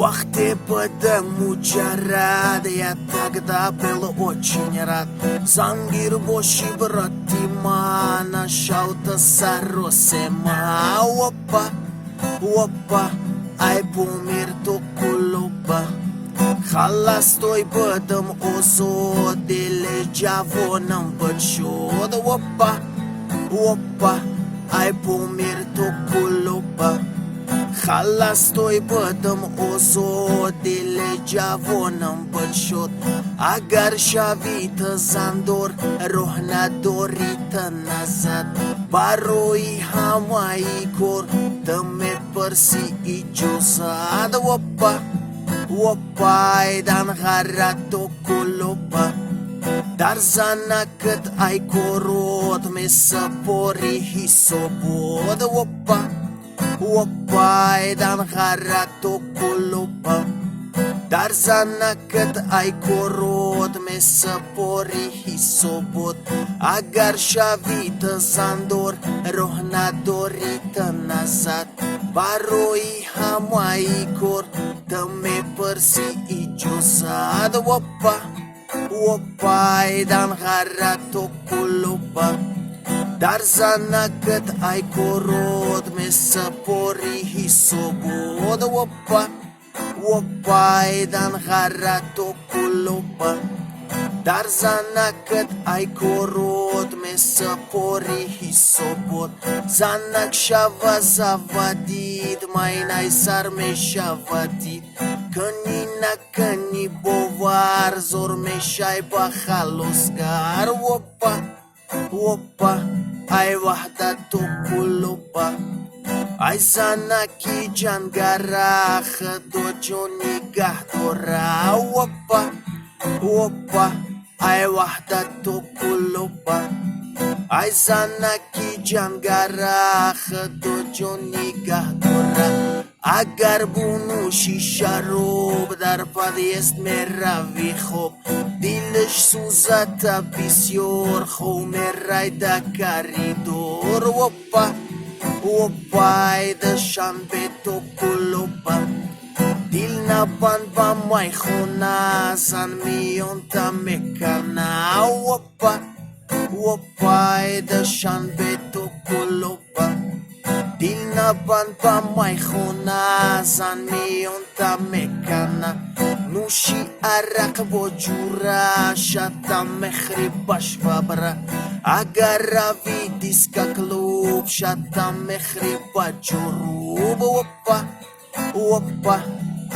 Ах ты муджарад, я тогда был очень рад. Зангир боши братима, нашел-то саросема. Опа, опа, ай помир то кулуба. Халастой бădăm o zo de legea vonăm băciod. Opa, opa, ai pomir to kuluba. Халастой бădăm o zo de legea vonăm băciod. Agar șavită zandor, rohna dorită nazad. Baroi hamai cor, tăme părsi ijosad. Opa, Opai dan harato kuluba. Dar zana cât ai corot, me să pori hisobod. Opa, opai dan harato kuluba. Dar zana cât ai corot, me să pori hisobod. Agar șavită zandor, rohna dorită nazad. Baroi hamai cor, tăme părsi ijosad. Opa, opai dan harato kuluba. Dar zana cât ai corot, me să pori hisobod. Opa, opai dan harato kuluba. Dar zana cât ai corot, me să pori hisobot. Zanak shava zavadit, mai nai sarme shavadit. Cănina căni bovar, zor me shai bahalosgar. Opa, opa, ai wahdato kuluba. Ai zanaki jangarah, dojoni gahdora. Opa, opa, ai wahdato kuluba. Ai zanaki jangarah, dojoni gahdora. Agar bunu și șarob, dar padest meravi hop. Dileș suzata pisior, ho merai da caridor. Opa, opa, ai da șambeto kuluba. Dilna ban ba mai hona, zan mion ta mekana. Opa, opa, ai da șambeto kuluba. Dilna ban ba mai hona, zan mion ta mekana. Nu și arak bojura, shata mehri bashvabra. Agar avidis ca club, shata mehri bajurub. Opa, opa,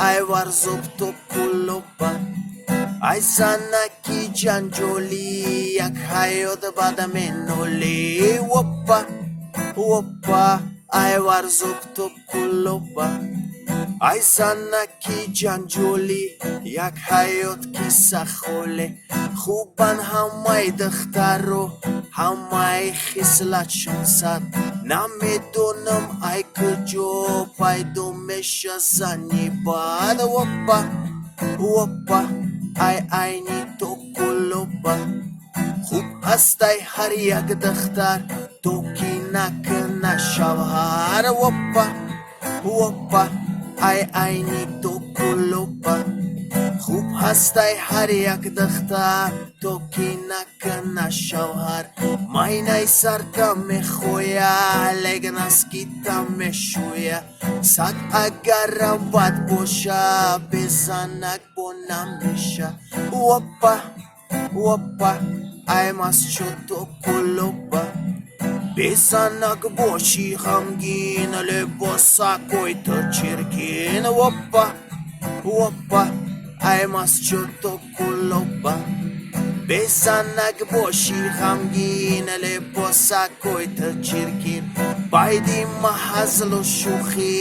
ai varzop to kuluba. Ai zanaki janjoli, yak hayod badamenoli. Opa, opa, ai varzop to kuluba. Ai zanaki janjoli, yak hayot kisachole. Khuban hamai dakhtaro, hamai khislat shamsat. Name donam ai kjo, pai domesha zani bad. Opa, opa, ai ni to kuluba. Khub astai hariyak dakhtar, tokina kana shavhar. Opa, opa, ai ni to kuluba. Khub hastai hariyak dakhtar, tokina kana shavhar. Mai nai sarta me khoya, legnas kita me shuya. Sat agaram vat bosha, bezanak bonam mesha. Opa, opa, ai mas choto kuluba. Bezanak boshi hamgin, le bossa koito chirkin. Opa, opa, ai mas choto kuluba. Bezanak boshi hamgin, le bossa koito chirkin. Baidi mahazlo shukhi,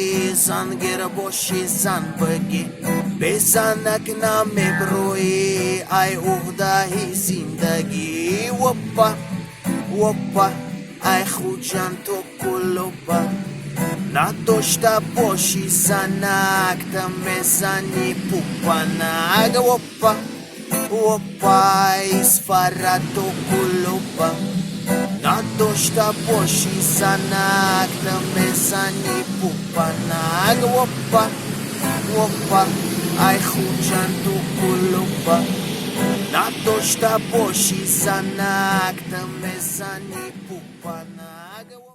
zangir boshi zanbagi. Bezanak na mebroi, ai uhdahi zindagi. Opa, opa, ai khujan to kuluba. Na doshta boshi zanak, ta mezani pupanag. Opa, opa, isfara to kuluba. Na doshta boshi zanak, ta mezani pupanag. Opa, опа, ай худжанту кулупа. На то, что боши за нактом, мезани пупа нага.